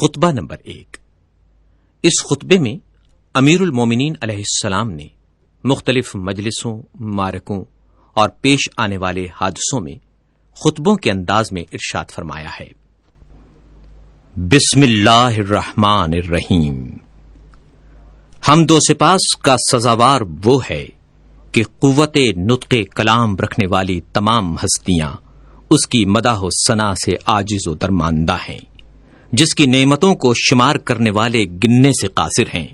خطبہ نمبر 1۔ اس خطبے میں امیر المومنین علیہ السلام نے مختلف مجلسوں، معرکوں اور پیش آنے والے حادثوں میں خطبوں کے انداز میں ارشاد فرمایا ہے۔ بسم اللہ الرحمن الرحیم۔ حمد و سپاس کا سزاوار وہ ہے کہ قوت نطق کلام رکھنے والی تمام ہستیاں اس کی مداح و ثنا سے عاجز و درماندہ ہیں، جس کی نعمتوں کو شمار کرنے والے گننے سے قاصر ہیں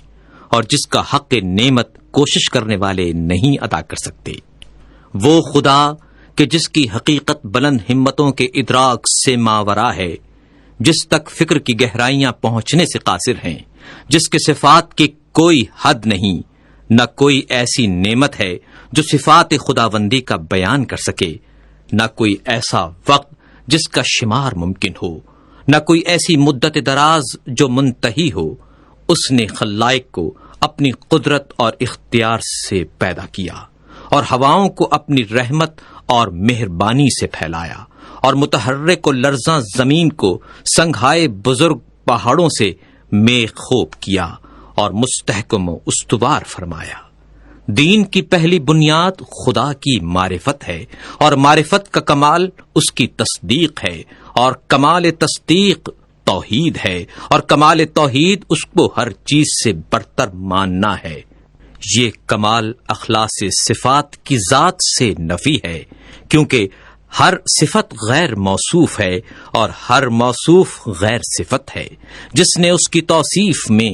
اور جس کا حق نعمت کوشش کرنے والے نہیں ادا کر سکتے۔ وہ خدا کہ جس کی حقیقت بلند ہمتوں کے ادراک سے ماورا ہے، جس تک فکر کی گہرائیاں پہنچنے سے قاصر ہیں، جس کے صفات کی کوئی حد نہیں، نہ کوئی ایسی نعمت ہے جو صفات خداوندی کا بیان کر سکے، نہ کوئی ایسا وقت جس کا شمار ممکن ہو، نہ کوئی ایسی مدت دراز جو منتہی ہو۔ اس نے خلائق کو اپنی قدرت اور اختیار سے پیدا کیا اور ہواؤں کو اپنی رحمت اور مہربانی سے پھیلایا، اور متحرک و لرزاں زمین کو سنگھائے بزرگ پہاڑوں سے میخ خوب کیا اور مستحکم و استوار فرمایا۔ دین کی پہلی بنیاد خدا کی معرفت ہے، اور معرفت کا کمال اس کی تصدیق ہے، اور کمال تصدیق توحید ہے، اور کمال توحید اس کو ہر چیز سے برتر ماننا ہے۔ یہ کمال اخلاص صفات کی ذات سے نفی ہے، کیونکہ ہر صفت غیر موصوف ہے اور ہر موصوف غیر صفت ہے۔ جس نے اس کی توصیف میں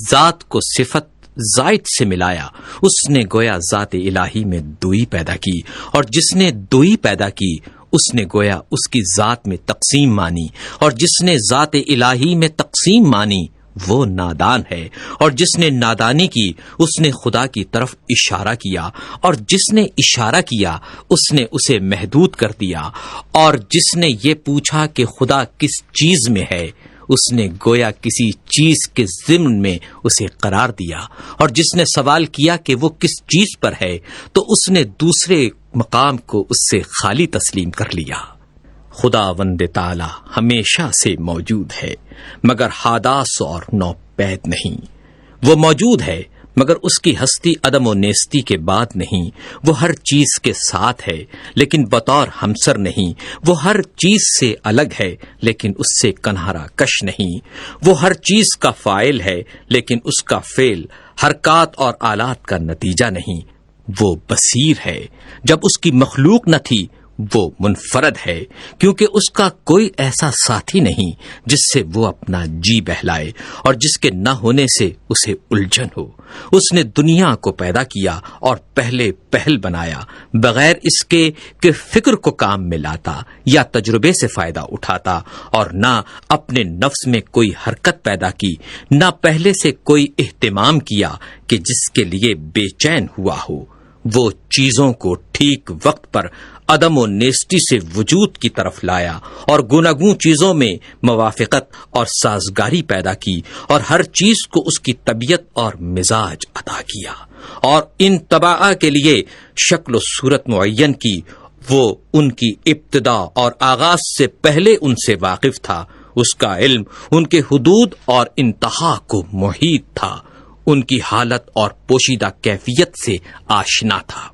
ذات کو صفت زائد سے ملایا، اس نے گویا ذات الہی میں دوئی پیدا کی، اور جس نے دوئی پیدا کی اس نے گویا اس کی ذات میں تقسیم مانی، اور جس نے ذات الہی میں تقسیم مانی وہ نادان ہے، اور جس نے نادانی کی اس نے خدا کی طرف اشارہ کیا، اور جس نے اشارہ کیا اس نے اسے محدود کر دیا، اور جس نے یہ پوچھا کہ خدا کس چیز میں ہے اس نے گویا کسی چیز کے ضمن میں اسے قرار دیا، اور جس نے سوال کیا کہ وہ کس چیز پر ہے تو اس نے دوسرے مقام کو اس سے خالی تسلیم کر لیا۔ خداوند تعالی ہمیشہ سے موجود ہے مگر حادث اور نوپید نہیں۔ وہ موجود ہے مگر اس کی ہستی عدم و نیستی کے بعد نہیں۔ وہ ہر چیز کے ساتھ ہے لیکن بطور ہمسر نہیں۔ وہ ہر چیز سے الگ ہے لیکن اس سے کنہارا کش نہیں۔ وہ ہر چیز کا فاعل ہے لیکن اس کا فعل حرکات اور آلات کا نتیجہ نہیں۔ وہ بصیر ہے، جب اس کی مخلوق نہ تھی وہ منفرد ہے، کیونکہ اس کا کوئی ایسا ساتھی نہیں جس سے وہ اپنا جی بہلائے اور جس کے نہ ہونے سے اسے الجھن ہو۔ اس نے دنیا کو پیدا کیا اور پہلے پہل بنایا، بغیر اس کے کہ فکر کو کام میں لاتا یا تجربے سے فائدہ اٹھاتا، اور نہ اپنے نفس میں کوئی حرکت پیدا کی، نہ پہلے سے کوئی اہتمام کیا کہ جس کے لیے بے چین ہوا ہو۔ وہ چیزوں کو ٹھیک وقت پر عدم و نیستی سے وجود کی طرف لایا، اور گوناگوں چیزوں میں موافقت اور سازگاری پیدا کی، اور ہر چیز کو اس کی طبیعت اور مزاج عطا کیا، اور ان طباع کے لیے شکل و صورت معین کی۔ وہ ان کی ابتدا اور آغاز سے پہلے ان سے واقف تھا۔ اس کا علم ان کے حدود اور انتہا کو محیط تھا، ان کی حالت اور پوشیدہ کیفیت سے آشنا تھا۔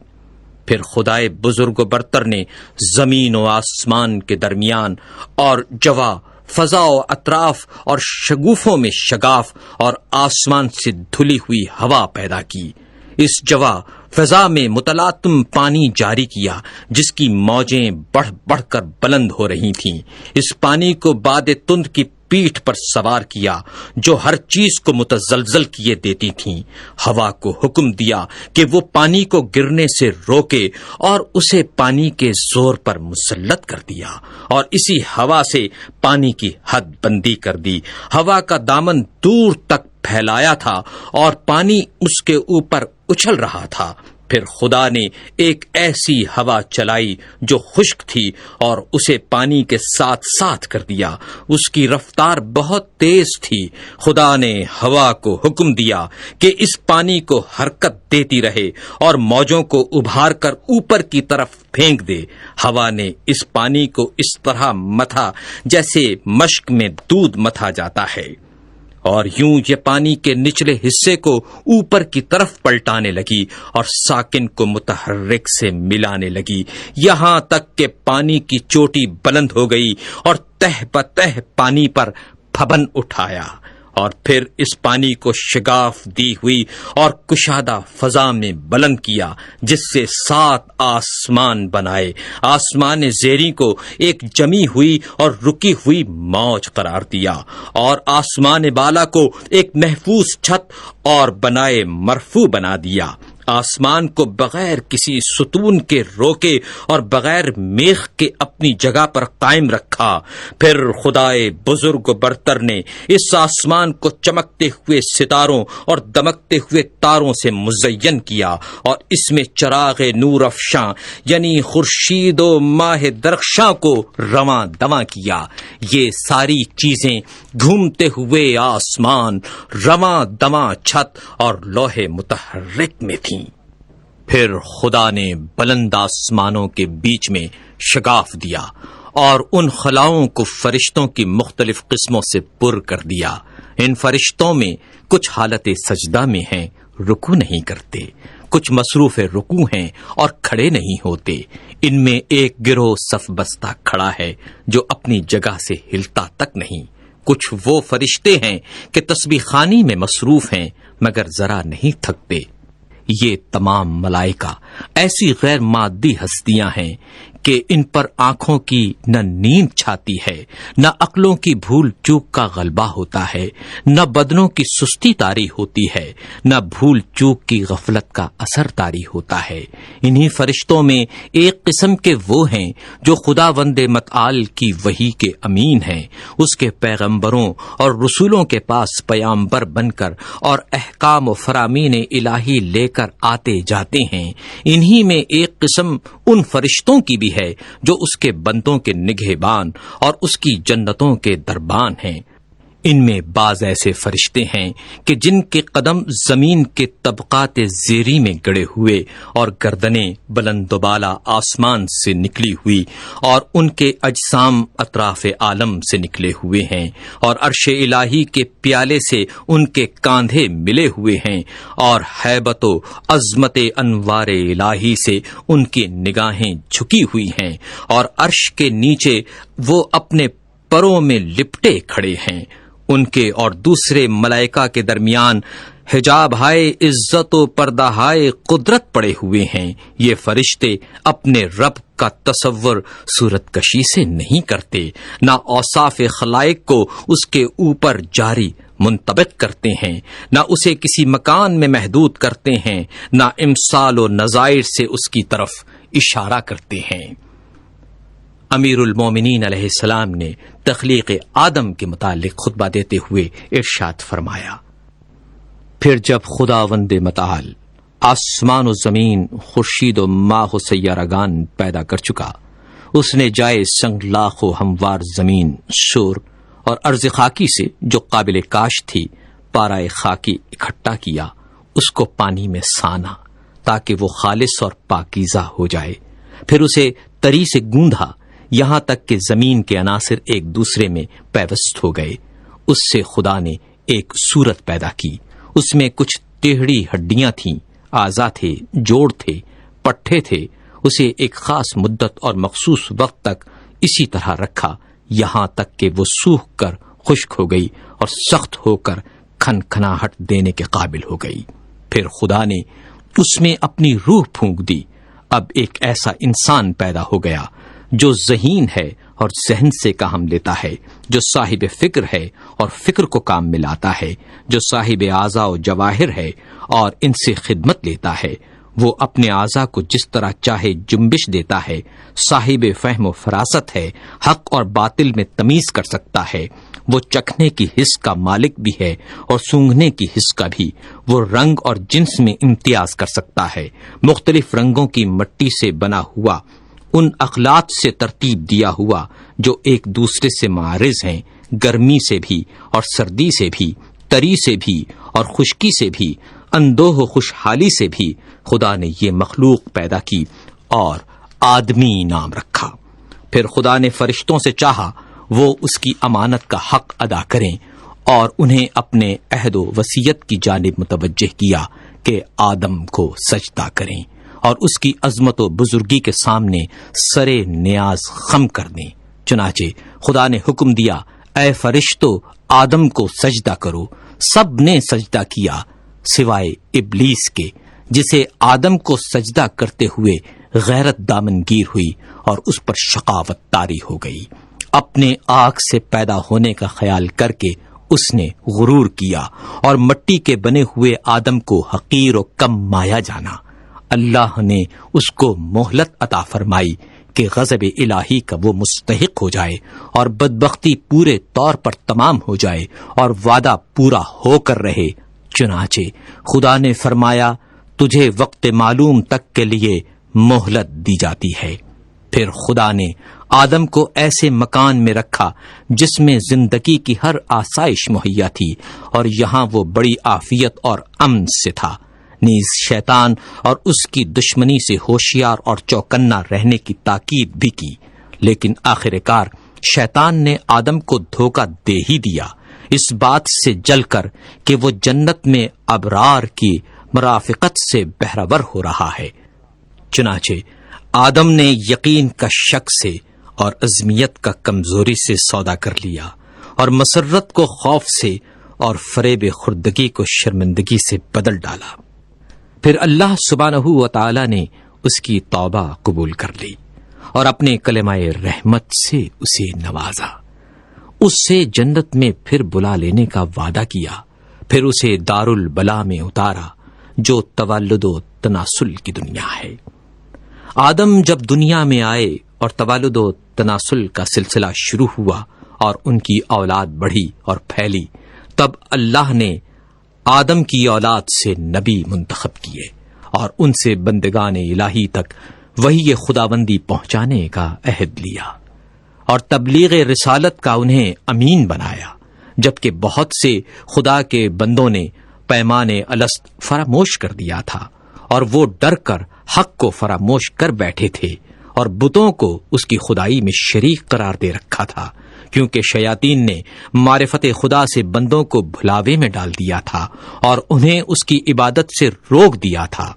پھر خدائے بزرگ و برتر نے زمین و آسمان کے درمیان اور جوا، فضا و اطراف اور شگوفوں میں شگاف اور آسمان سے دھلی ہوئی ہوا پیدا کی۔ اس جوا فضا میں متلاطم پانی جاری کیا جس کی موجیں بڑھ بڑھ کر بلند ہو رہی تھیں۔ اس پانی کو باد تند کی پیٹھ پر سوار کیا جو ہر چیز کو متزلزل کیے دیتی تھیں۔ ہوا کو حکم دیا کہ وہ پانی کو گرنے سے روکے اور اسے پانی کے زور پر مسلط کر دیا، اور اسی ہوا سے پانی کی حد بندی کر دی۔ ہوا کا دامن دور تک پھیلایا تھا اور پانی اس کے اوپر اچھل رہا تھا۔ پھر خدا نے ایک ایسی ہوا چلائی جو خشک تھی اور اسے پانی کے ساتھ ساتھ کر دیا۔ اس کی رفتار بہت تیز تھی۔ خدا نے ہوا کو حکم دیا کہ اس پانی کو حرکت دیتی رہے اور موجوں کو ابھار کر اوپر کی طرف پھینک دے۔ ہوا نے اس پانی کو اس طرح متھا جیسے مشک میں دودھ متھا جاتا ہے، اور یوں یہ پانی کے نچلے حصے کو اوپر کی طرف پلٹانے لگی اور ساکن کو متحرک سے ملانے لگی، یہاں تک کہ پانی کی چوٹی بلند ہو گئی اور تہ بتہ پانی پر پھبن اٹھایا، اور پھر اس پانی کو شگاف دی ہوئی اور کشادہ فضا میں بلند کیا، جس سے 7 آسمان بنائے۔ آسمان زیریں کو ایک جمی ہوئی اور رکی ہوئی موج قرار دیا، اور آسمان بالا کو ایک محفوظ چھت اور بنائے مرفوع بنا دیا۔ آسمان کو بغیر کسی ستون کے روکے اور بغیر میخ کے اپنی جگہ پر قائم رکھا۔ پھر خدائے بزرگ و برتر نے اس آسمان کو چمکتے ہوئے ستاروں اور دمکتے ہوئے تاروں سے مزین کیا، اور اس میں چراغ نور افشاں یعنی خورشید و ماہ درخشاں کو رواں دواں کیا۔ یہ ساری چیزیں گھومتے ہوئے آسمان، رواں دواں چھت اور لوح متحرک میں تھیں۔ پھر خدا نے بلند آسمانوں کے بیچ میں شگاف دیا اور ان خلاؤں کو فرشتوں کی مختلف قسموں سے پر کر دیا۔ ان فرشتوں میں کچھ حالت سجدہ میں ہیں، رکوع نہیں کرتے، کچھ مصروف رکوع ہیں اور کھڑے نہیں ہوتے۔ ان میں ایک گروہ صف بستہ کھڑا ہے جو اپنی جگہ سے ہلتا تک نہیں۔ کچھ وہ فرشتے ہیں کہ تسبیح خوانی میں مصروف ہیں مگر ذرا نہیں تھکتے۔ یہ تمام ملائکہ ایسی غیر مادی ہستیاں ہیں کہ ان پر آنکھوں کی نہ نیند چھاتی ہے، نہ عقلوں کی بھول چوک کا غلبہ ہوتا ہے، نہ بدنوں کی سستی طاری ہوتی ہے، نہ بھول چوک کی غفلت کا اثر طاری ہوتا ہے۔ انہی فرشتوں میں ایک قسم کے وہ ہیں جو خداوند متعال کی وحی کے امین ہیں، اس کے پیغمبروں اور رسولوں کے پاس پیامبر بن کر اور احکام و فرامین الہی لے کر آتے جاتے ہیں۔ انہی میں ایک قسم ان فرشتوں کی بھی ہے جو اس کے بندوں کے نگہبان اور اس کی جنتوں کے دربان ہیں۔ ان میں بعض ایسے فرشتے ہیں کہ جن کے قدم زمین کے طبقات زیریں میں گڑے ہوئے اور گردنیں بلند و بالا آسمان سے نکلی ہوئی، اور ان کے اجسام اطراف عالم سے نکلے ہوئے ہیں، اور عرش الہی کے پیالے سے ان کے کاندھے ملے ہوئے ہیں، اور ہیبت و عظمت انوار الہی سے ان کی نگاہیں جھکی ہوئی ہیں، اور عرش کے نیچے وہ اپنے پروں میں لپٹے کھڑے ہیں۔ ان کے اور دوسرے ملائکہ کے درمیان حجاب ہائے عزت و پردہ ہائے قدرت پڑے ہوئے ہیں۔ یہ فرشتے اپنے رب کا تصور صورت کشی سے نہیں کرتے، نہ اوصاف خلائق کو اس کے اوپر جاری منطبق کرتے ہیں، نہ اسے کسی مکان میں محدود کرتے ہیں، نہ امثال و نظائر سے اس کی طرف اشارہ کرتے ہیں۔ امیر المومنین علیہ السلام نے تخلیق آدم کے متعلق خطبہ دیتے ہوئے ارشاد فرمایا، پھر جب خداوند متعال آسمان و زمین، خورشید و ماہ و سیارگان پیدا کر چکا، اس نے جائے سنگلاخ و ہموار زمین، شور اور ارض خاکی سے جو قابل کاشت تھی پارائے خاکی اکٹھا کیا، اس کو پانی میں سانا تاکہ وہ خالص اور پاکیزہ ہو جائے، پھر اسے تری سے گوندھا یہاں تک کہ زمین کے عناصر ایک دوسرے میں پیوست ہو گئے۔ اس سے خدا نے ایک صورت پیدا کی، اس میں کچھ ٹیڑھی ہڈیاں تھیں، اعضا تھے، جوڑ تھے، پٹھے تھے۔ اسے ایک خاص مدت اور مخصوص وقت تک اسی طرح رکھا، یہاں تک کہ وہ سوکھ کر خشک ہو گئی اور سخت ہو کر کھنکھناہٹ دینے کے قابل ہو گئی۔ پھر خدا نے اس میں اپنی روح پھونک دی۔ اب ایک ایسا انسان پیدا ہو گیا جو ذہین ہے اور ذہن سے کام لیتا ہے، جو صاحب فکر ہے اور فکر کو کام میں لاتا ہے، جو صاحب اعضاء و جواہر ہے اور ان سے خدمت لیتا ہے۔ وہ اپنے اعضاء کو جس طرح چاہے جنبش دیتا ہے، صاحب فہم و فراست ہے، حق اور باطل میں تمیز کر سکتا ہے، وہ چکھنے کی حس کا مالک بھی ہے اور سونگھنے کی حس کا بھی، وہ رنگ اور جنس میں امتیاز کر سکتا ہے، مختلف رنگوں کی مٹی سے بنا ہوا، ان اخلاط سے ترتیب دیا ہوا جو ایک دوسرے سے معارض ہیں، گرمی سے بھی اور سردی سے بھی، تری سے بھی اور خشکی سے بھی، اندوہ و خوشحالی سے بھی خدا نے یہ مخلوق پیدا کی اور آدمی نام رکھا۔ پھر خدا نے فرشتوں سے چاہا وہ اس کی امانت کا حق ادا کریں اور انہیں اپنے عہد و وصیت کی جانب متوجہ کیا کہ آدم کو سجدہ کریں اور اس کی عظمت و بزرگی کے سامنے سرے نیاز خم کر دیں۔ چنانچہ خدا نے حکم دیا، اے فرشتو آدم کو سجدہ کرو۔ سب نے سجدہ کیا سوائے ابلیس کے، جسے آدم کو سجدہ کرتے ہوئے غیرت دامنگیر ہوئی اور اس پر شقاوت طاری ہو گئی۔ اپنے آگ سے پیدا ہونے کا خیال کر کے اس نے غرور کیا اور مٹی کے بنے ہوئے آدم کو حقیر و کم مایا جانا۔ اللہ نے اس کو مہلت عطا فرمائی کہ غضب الہی کا وہ مستحق ہو جائے اور بدبختی پورے طور پر تمام ہو جائے اور وعدہ پورا ہو کر رہے۔ چنانچہ خدا نے فرمایا، تجھے وقت معلوم تک کے لیے مہلت دی جاتی ہے۔ پھر خدا نے آدم کو ایسے مکان میں رکھا جس میں زندگی کی ہر آسائش مہیا تھی، اور یہاں وہ بڑی عافیت اور امن سے تھا۔ نیز شیطان اور اس کی دشمنی سے ہوشیار اور چوکنا رہنے کی تاکید بھی کی، لیکن آخر کار شیطان نے آدم کو دھوکہ دے ہی دیا، اس بات سے جل کر کہ وہ جنت میں ابرار کی مرافقت سے بہرور ہو رہا ہے۔ چنانچہ آدم نے یقین کا شک سے اور عزمیت کا کمزوری سے سودا کر لیا، اور مسرت کو خوف سے اور فریب خردگی کو شرمندگی سے بدل ڈالا۔ پھر اللہ سبحانہ و تعالی نے اس کی توبہ قبول کر لی اور اپنے کلمہ رحمت سے اسے نوازا، اس سے جنت میں پھر بلا لینے کا وعدہ کیا، پھر اسے دار البلا میں اتارا جو تولد و تناسل کی دنیا ہے۔ آدم جب دنیا میں آئے اور تولد و تناسل کا سلسلہ شروع ہوا اور ان کی اولاد بڑھی اور پھیلی، تب اللہ نے آدم کی اولاد سے نبی منتخب کیے اور ان سے بندگان الہی تک وحی خداوندی پہنچانے کا عہد لیا اور تبلیغ رسالت کا انہیں امین بنایا، جبکہ بہت سے خدا کے بندوں نے پیمان الست فراموش کر دیا تھا اور وہ ڈر کر حق کو فراموش کر بیٹھے تھے اور بتوں کو اس کی خدائی میں شریک قرار دے رکھا تھا، کیونکہ شیاطین نے معرفت خدا سے بندوں کو بھلاوے میں ڈال دیا تھا اور انہیں اس کی عبادت سے روک دیا تھا۔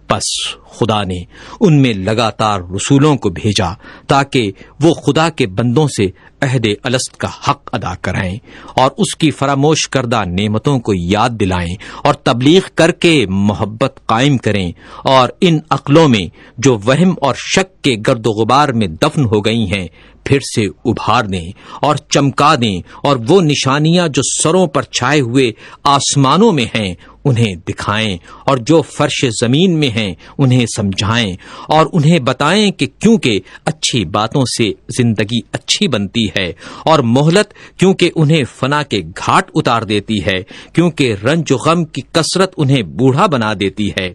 پس خدا نے ان میں لگاتار رسولوں کو بھیجا تاکہ وہ خدا کے بندوں سے عہد الست کا حق ادا کرائیں اور اس کی فراموش کردہ نعمتوں کو یاد دلائیں اور تبلیغ کر کے محبت قائم کریں، اور ان عقلوں میں جو وہم اور شک کے گرد و غبار میں دفن ہو گئی ہیں پھر سے ابھار دیں اور چمکا دیں، اور وہ نشانیاں جو سروں پر چھائے ہوئے آسمانوں میں ہیں انہیں دکھائیں، اور جو فرش زمین میں ہیں انہیں سمجھائیں، اور انہیں بتائیں کہ کیونکہ اچھی باتوں سے زندگی اچھی بنتی ہے، اور مہلت کیونکہ انہیں فنا کے گھاٹ اتار دیتی ہے، کیونکہ رنج و غم کی کثرت انہیں بوڑھا بنا دیتی ہے،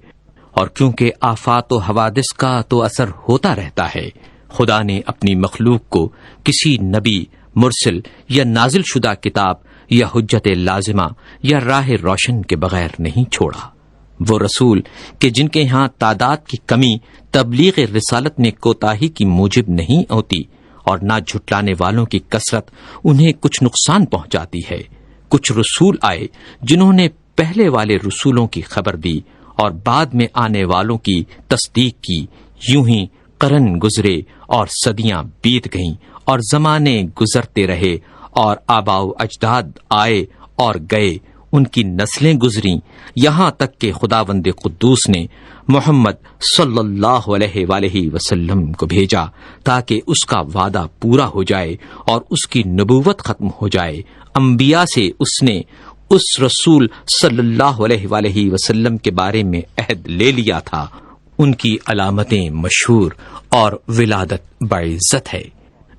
اور کیونکہ آفات و حوادث کا تو اثر ہوتا رہتا ہے۔ خدا نے اپنی مخلوق کو کسی نبی، مرسل یا نازل شدہ کتاب یا حجت لازمہ یا راہ روشن کے بغیر نہیں چھوڑا۔ وہ رسول کہ جن کے ہاں تعداد کی کمی تبلیغ رسالت میں کوتاہی کی موجب نہیں ہوتی، اور نہ جھٹلانے والوں کی کثرت انہیں کچھ نقصان پہنچاتی ہے۔ کچھ رسول آئے جنہوں نے پہلے والے رسولوں کی خبر دی اور بعد میں آنے والوں کی تصدیق کی، یوں ہی قرن گزرے اور صدیاں بیت گئیں اور زمانے گزرتے رہے اور آباء و اجداد آئے اور گئے، ان کی نسلیں گزریں، یہاں تک کہ خداوند قدوس نے محمد صلی اللہ علیہ وآلہ وسلم کو بھیجا تاکہ اس کا وعدہ پورا ہو جائے اور اس کی نبوت ختم ہو جائے۔ انبیاء سے اس نے اس رسول صلی اللہ علیہ وآلہ وسلم کے بارے میں عہد لے لیا تھا، ان کی علامتیں مشہور اور ولادت باعزت ہے۔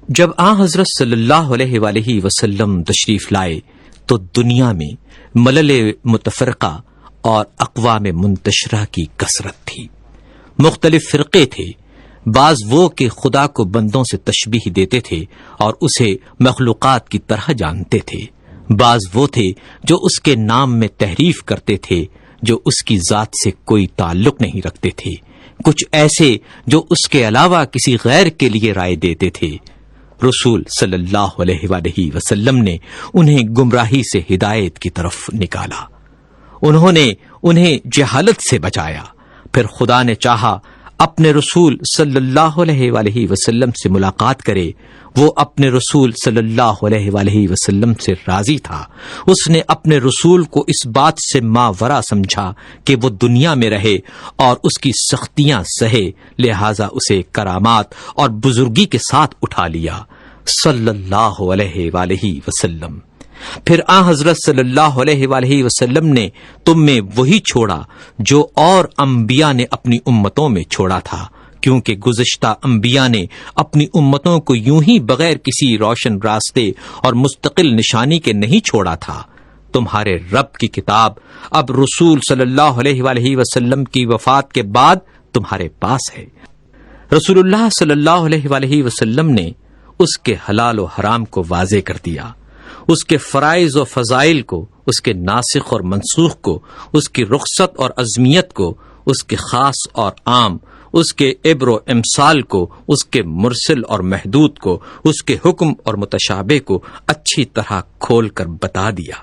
جب آن حضرت صلی اللہ علیہ وآلہ وسلم تشریف لائے تو دنیا میں ملل متفرقہ اور اقوام منتشرہ کی کثرت تھی۔ مختلف فرقے تھے، بعض وہ کہ خدا کو بندوں سے تشبیہ دیتے تھے اور اسے مخلوقات کی طرح جانتے تھے، بعض وہ تھے جو اس کے نام میں تحریف کرتے تھے جو اس کی ذات سے کوئی تعلق نہیں رکھتے تھے، کچھ ایسے جو اس کے علاوہ کسی غیر کے لیے رائے دیتے تھے۔ رسول صلی اللہ علیہ وآلہ وسلم نے انہیں گمراہی سے ہدایت کی طرف نکالا، انہوں نے انہیں جہالت سے بچایا۔ پھر خدا نے چاہا اپنے رسول صلی اللہ علیہ وآلہ وسلم سے ملاقات کرے، وہ اپنے رسول صلی اللہ علیہ وآلہ وسلم سے راضی تھا۔ اس نے اپنے رسول کو اس بات سے ماورا سمجھا کہ وہ دنیا میں رہے اور اس کی سختیاں سہے، لہذا اسے کرامات اور بزرگی کے ساتھ اٹھا لیا صلی اللہ علیہ وآلہ وسلم۔ پھر آن حضرت صلی اللہ علیہ وآلہ وسلم نے تم میں وہی چھوڑا جو اور انبیاء نے اپنی امتوں میں چھوڑا تھا، کیونکہ گزشتہ انبیاء نے اپنی امتوں کو یوں ہی بغیر کسی روشن راستے اور مستقل نشانی کے نہیں چھوڑا تھا۔ تمہارے رب کی کتاب اب رسول صلی اللہ علیہ وآلہ وسلم کی وفات کے بعد تمہارے پاس ہے۔ رسول اللہ صلی اللہ علیہ وآلہ وسلم نے اس کے حلال و حرام کو واضح کر دیا، اس کے فرائض و فضائل کو، اس کے ناسخ اور منسوخ کو، اس کی رخصت اور عظمیت کو، اس کے خاص اور عام، اس کے عبر و امثال کو، اس کے مرسل اور محدود کو، اس کے حکم اور متشابہ کو اچھی طرح کھول کر بتا دیا،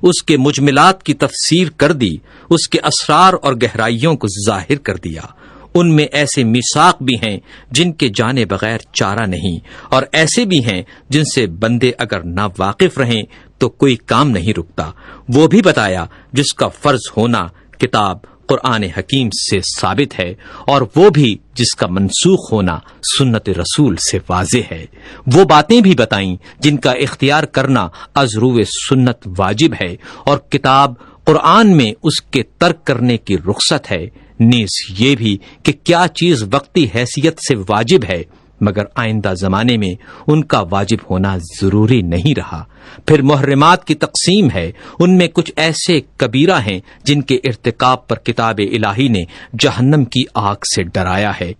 اس کے مجملات کی تفسیر کر دی، اس کے اسرار اور گہرائیوں کو ظاہر کر دیا۔ ان میں ایسے میثاق بھی ہیں جن کے جانے بغیر چارہ نہیں، اور ایسے بھی ہیں جن سے بندے اگر نا واقف رہیں تو کوئی کام نہیں رکتا۔ وہ بھی بتایا جس کا فرض ہونا کتاب قرآن حکیم سے ثابت ہے، اور وہ بھی جس کا منسوخ ہونا سنت رسول سے واضح ہے۔ وہ باتیں بھی بتائیں جن کا اختیار کرنا از روئے سنت واجب ہے، اور کتاب قرآن میں اس کے ترک کرنے کی رخصت ہے، نیز یہ بھی کہ کیا چیز وقتی حیثیت سے واجب ہے مگر آئندہ زمانے میں ان کا واجب ہونا ضروری نہیں رہا۔ پھر محرمات کی تقسیم ہے، ان میں کچھ ایسے کبیرہ ہیں جن کے ارتکاب پر کتاب الہی نے جہنم کی آگ سے ڈرایا ہے،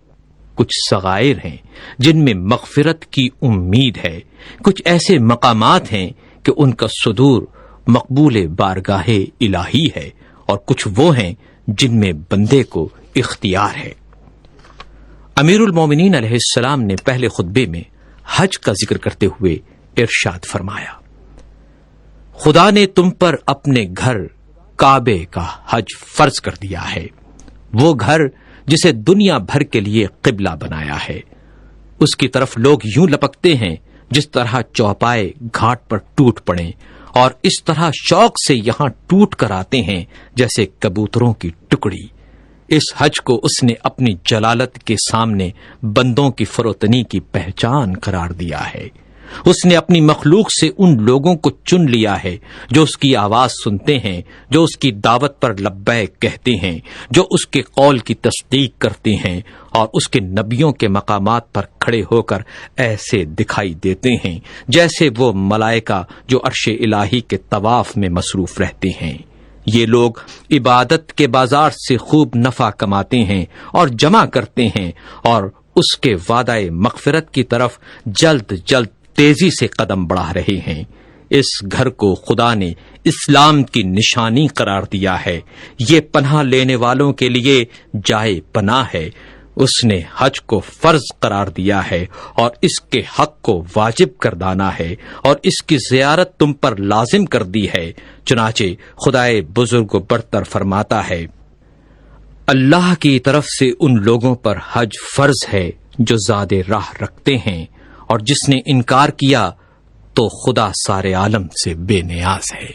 کچھ صغائر ہیں جن میں مغفرت کی امید ہے، کچھ ایسے مقامات ہیں کہ ان کا صدور مقبول بارگاہ الہی ہے، اور کچھ وہ ہیں جن میں بندے کو اختیار ہے۔ امیر المومنین علیہ السلام نے پہلے خطبے میں حج کا ذکر کرتے ہوئے ارشاد فرمایا، خدا نے تم پر اپنے گھر کعبے کا حج فرض کر دیا ہے، وہ گھر جسے دنیا بھر کے لیے قبلہ بنایا ہے۔ اس کی طرف لوگ یوں لپکتے ہیں جس طرح چوپائے گھاٹ پر ٹوٹ پڑیں، اور اس طرح شوق سے یہاں ٹوٹ کر آتے ہیں جیسے کبوتروں کی ٹکڑی۔ اس حج کو اس نے اپنی جلالت کے سامنے بندوں کی فروتنی کی پہچان قرار دیا ہے۔ اس نے اپنی مخلوق سے ان لوگوں کو چن لیا ہے جو اس کی آواز سنتے ہیں، جو اس کی دعوت پر لبیک کہتے ہیں، جو اس کے قول کی تصدیق کرتے ہیں، اور اس کے نبیوں کے مقامات پر کھڑے ہو کر ایسے دکھائی دیتے ہیں جیسے وہ ملائکہ جو عرش الہی کے طواف میں مصروف رہتے ہیں۔ یہ لوگ عبادت کے بازار سے خوب نفع کماتے ہیں اور جمع کرتے ہیں، اور اس کے وعدہ مغفرت کی طرف جلد جلد تیزی سے قدم بڑھا رہے ہیں۔ اس گھر کو خدا نے اسلام کی نشانی قرار دیا ہے، یہ پناہ لینے والوں کے لیے جائے پناہ ہے۔ اس نے حج کو فرض قرار دیا ہے اور اس کے حق کو واجب کردانا ہے، اور اس کی زیارت تم پر لازم کر دی ہے۔ چنانچہ خدائے بزرگ و برتر فرماتا ہے، اللہ کی طرف سے ان لوگوں پر حج فرض ہے جو زاد راہ رکھتے ہیں، اور جس نے انکار کیا تو خدا سارے عالم سے بے نیاز ہے۔